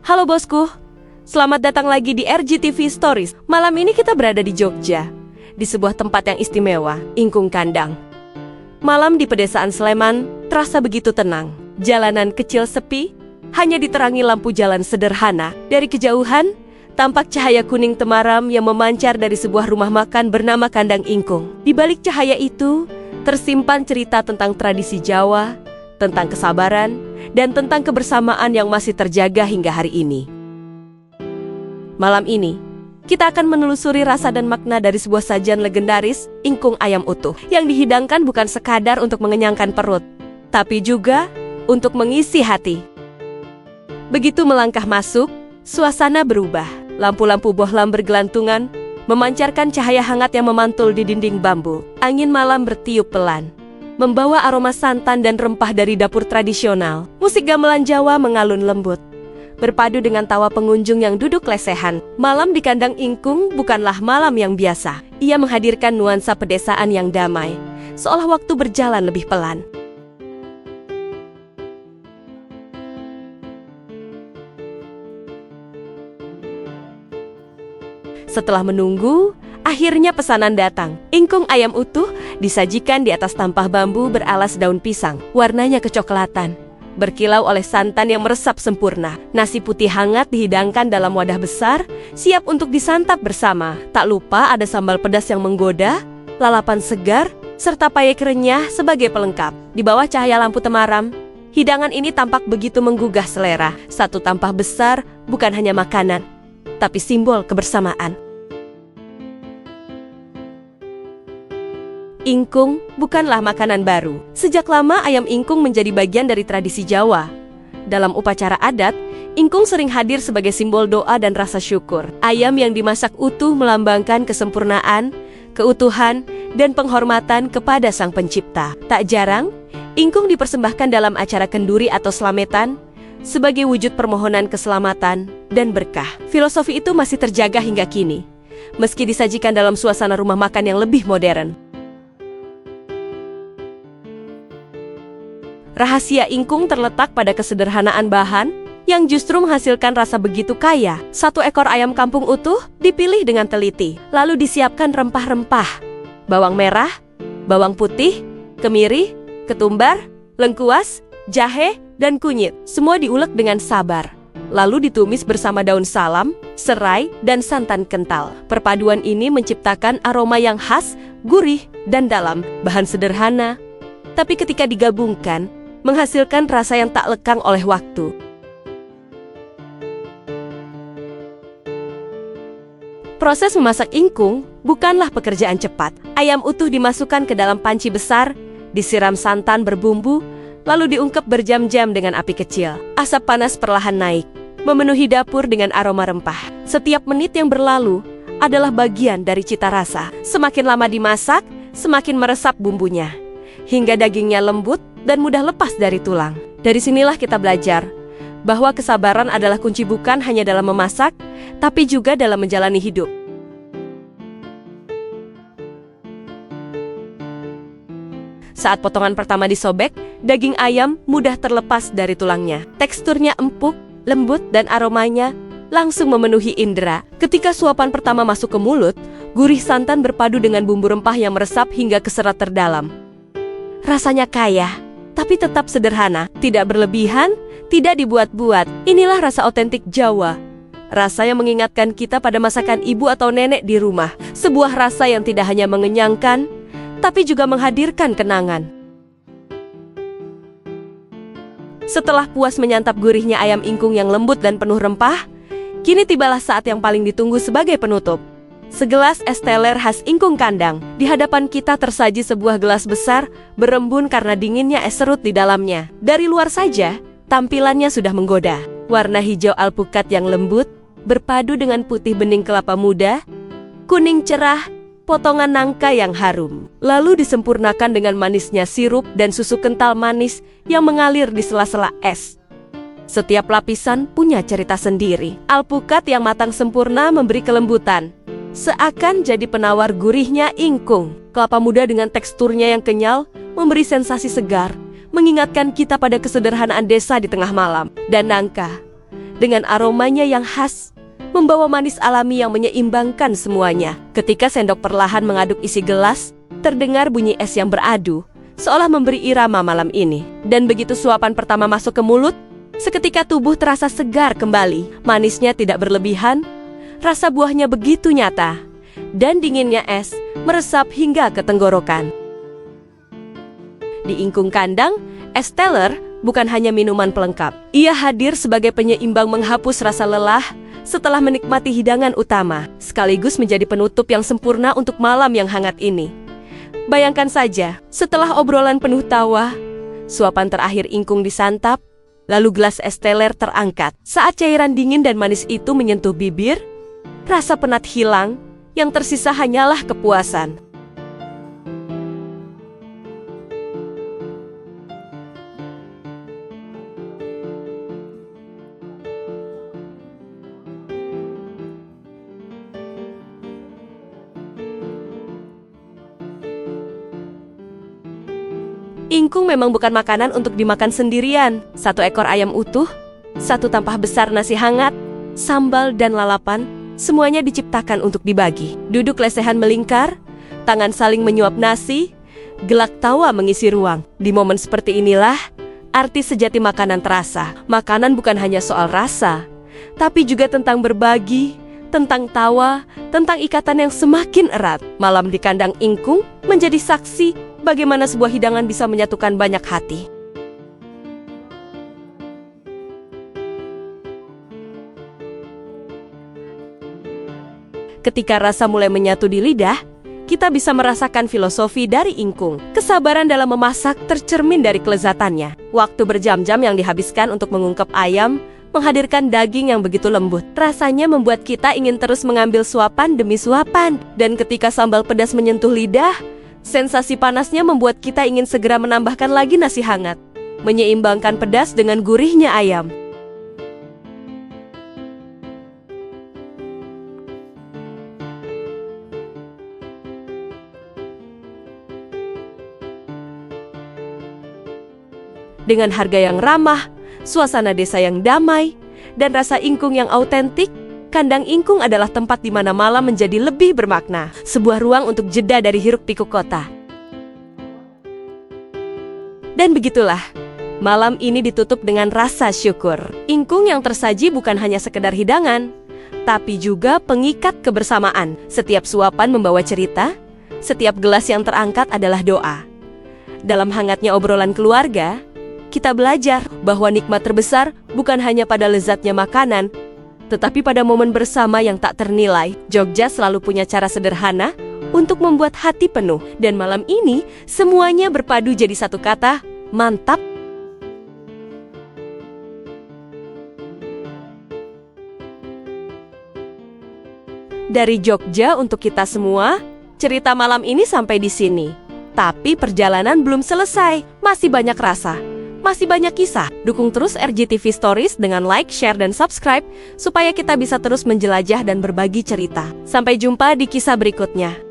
Halo bosku, selamat datang lagi di RGTV Stories. Malam ini kita berada di Jogja, di sebuah tempat yang istimewa, Ingkung Kandang. Malam di pedesaan Sleman terasa begitu tenang. Jalanan kecil sepi, hanya diterangi lampu jalan sederhana. Dari kejauhan, tampak cahaya kuning temaram yang memancar dari sebuah rumah makan bernama Kandang Ingkung. Di balik cahaya itu, tersimpan cerita tentang tradisi Jawa, tentang kesabaran, dan tentang kebersamaan yang masih terjaga hingga hari ini. Malam ini, kita akan menelusuri rasa dan makna dari sebuah sajian legendaris, ingkung ayam utuh, yang dihidangkan bukan sekadar untuk mengenyangkan perut, tapi juga untuk mengisi hati. Begitu melangkah masuk, suasana berubah. Lampu-lampu bohlam bergelantungan, memancarkan cahaya hangat yang memantul di dinding bambu. Angin malam bertiup pelan, membawa aroma santan dan rempah dari dapur tradisional. Musik gamelan Jawa mengalun lembut, berpadu dengan tawa pengunjung yang duduk lesehan. Malam di Kandang Ingkung bukanlah malam yang biasa. Ia menghadirkan nuansa pedesaan yang damai, seolah waktu berjalan lebih pelan. Setelah menunggu, akhirnya pesanan datang. Ingkung ayam utuh disajikan di atas tampah bambu beralas daun pisang. Warnanya kecoklatan, berkilau oleh santan yang meresap sempurna. Nasi putih hangat dihidangkan dalam wadah besar, siap untuk disantap bersama. Tak lupa ada sambal pedas yang menggoda, lalapan segar, serta payek renyah sebagai pelengkap. Di bawah cahaya lampu temaram, hidangan ini tampak begitu menggugah selera. Satu tampah besar bukan hanya makanan, tapi simbol kebersamaan. Ingkung bukanlah makanan baru. Sejak lama ayam ingkung menjadi bagian dari tradisi Jawa. Dalam upacara adat, ingkung sering hadir sebagai simbol doa dan rasa syukur. Ayam yang dimasak utuh melambangkan kesempurnaan, keutuhan, dan penghormatan kepada Sang Pencipta. Tak jarang, ingkung dipersembahkan dalam acara kenduri atau slametan sebagai wujud permohonan keselamatan dan berkah. Filosofi itu masih terjaga hingga kini, meski disajikan dalam suasana rumah makan yang lebih modern. Rahasia ingkung terletak pada kesederhanaan bahan yang justru menghasilkan rasa begitu kaya. Satu ekor ayam kampung utuh dipilih dengan teliti, lalu disiapkan rempah-rempah, bawang merah, bawang putih, kemiri, ketumbar, lengkuas, jahe, dan kunyit. Semua diulek dengan sabar, lalu ditumis bersama daun salam, serai, dan santan kental. Perpaduan ini menciptakan aroma yang khas, gurih, dan dalam. Bahan sederhana, tapi ketika digabungkan, menghasilkan rasa yang tak lekang oleh waktu. Proses memasak ingkung bukanlah pekerjaan cepat. Ayam utuh dimasukkan ke dalam panci besar, disiram santan berbumbu, lalu diungkep berjam-jam dengan api kecil. Asap panas perlahan naik, memenuhi dapur dengan aroma rempah. Setiap menit yang berlalu adalah bagian dari cita rasa. Semakin lama dimasak, semakin meresap bumbunya, hingga dagingnya lembut dan mudah lepas dari tulang. Dari sinilah kita belajar bahwa kesabaran adalah kunci bukan hanya dalam memasak, tapi juga dalam menjalani hidup. Saat potongan pertama disobek, daging ayam mudah terlepas dari tulangnya. Teksturnya empuk, lembut, dan aromanya langsung memenuhi indera. Ketika suapan pertama masuk ke mulut, gurih santan berpadu dengan bumbu rempah yang meresap hingga ke serat terdalam. Rasanya kaya, tapi tetap sederhana, tidak berlebihan, tidak dibuat-buat. Inilah rasa otentik Jawa. Rasa yang mengingatkan kita pada masakan ibu atau nenek di rumah. Sebuah rasa yang tidak hanya mengenyangkan, tapi juga menghadirkan kenangan. Setelah puas menyantap gurihnya ayam ingkung yang lembut dan penuh rempah, kini tibalah saat yang paling ditunggu sebagai penutup. Segelas es teler khas Ingkung Kandang. Di hadapan kita tersaji sebuah gelas besar, berembun karena dinginnya es serut di dalamnya. Dari luar saja, tampilannya sudah menggoda. Warna hijau alpukat yang lembut, berpadu dengan putih bening kelapa muda, kuning cerah, potongan nangka yang harum. Lalu disempurnakan dengan manisnya sirup dan susu kental manis yang mengalir di sela-sela es. Setiap lapisan punya cerita sendiri. Alpukat yang matang sempurna memberi kelembutan, seakan jadi penawar gurihnya ingkung. Kelapa muda dengan teksturnya yang kenyal memberi sensasi segar, mengingatkan kita pada kesederhanaan desa di tengah malam. Dan nangka dengan aromanya yang khas, membawa manis alami yang menyeimbangkan semuanya. Ketika sendok perlahan mengaduk isi gelas, terdengar bunyi es yang beradu, seolah memberi irama malam ini. Dan begitu suapan pertama masuk ke mulut, seketika tubuh terasa segar kembali. Manisnya tidak berlebihan, rasa buahnya begitu nyata, dan dinginnya es meresap hingga ke tenggorokan. Di ingkung kandang, es teler bukan hanya minuman pelengkap. Ia hadir sebagai penyeimbang menghapus rasa lelah setelah menikmati hidangan utama, sekaligus menjadi penutup yang sempurna untuk malam yang hangat ini. Bayangkan saja, setelah obrolan penuh tawa, suapan terakhir ingkung disantap, lalu gelas es teler terangkat. Saat cairan dingin dan manis itu menyentuh bibir, rasa penat hilang, yang tersisa hanyalah kepuasan. Ingkung memang bukan makanan untuk dimakan sendirian. 1 ekor ayam utuh, 1 tampah besar nasi hangat, sambal dan lalapan, semuanya diciptakan untuk dibagi. Duduk lesehan melingkar, tangan saling menyuap nasi, gelak tawa mengisi ruang. Di momen seperti inilah, arti sejati makanan terasa. Makanan bukan hanya soal rasa, tapi juga tentang berbagi, tentang tawa, tentang ikatan yang semakin erat. Malam di kandang ingkung menjadi saksi bagaimana sebuah hidangan bisa menyatukan banyak hati. Ketika rasa mulai menyatu di lidah, kita bisa merasakan filosofi dari ingkung. Kesabaran dalam memasak tercermin dari kelezatannya. Waktu berjam-jam yang dihabiskan untuk mengungkep ayam, menghadirkan daging yang begitu lembut. Rasanya membuat kita ingin terus mengambil suapan demi suapan. Dan ketika sambal pedas menyentuh lidah, sensasi panasnya membuat kita ingin segera menambahkan lagi nasi hangat, menyeimbangkan pedas dengan gurihnya ayam. Dengan harga yang ramah, suasana desa yang damai, dan rasa ingkung yang autentik, kandang ingkung adalah tempat di mana malam menjadi lebih bermakna. Sebuah ruang untuk jeda dari hiruk-pikuk kota. Dan begitulah, malam ini ditutup dengan rasa syukur. Ingkung yang tersaji bukan hanya sekedar hidangan, tapi juga pengikat kebersamaan. Setiap suapan membawa cerita, setiap gelas yang terangkat adalah doa. Dalam hangatnya obrolan keluarga, kita belajar bahwa nikmat terbesar bukan hanya pada lezatnya makanan, tetapi pada momen bersama yang tak ternilai. Jogja selalu punya cara sederhana untuk membuat hati penuh. Dan malam ini, semuanya berpadu jadi satu kata, mantap. Dari Jogja untuk kita semua, cerita malam ini sampai di sini. Tapi perjalanan belum selesai, masih banyak rasa. Masih banyak kisah. Dukung terus RJTV Stories dengan like, share, dan subscribe supaya kita bisa terus menjelajah dan berbagi cerita. Sampai jumpa di kisah berikutnya.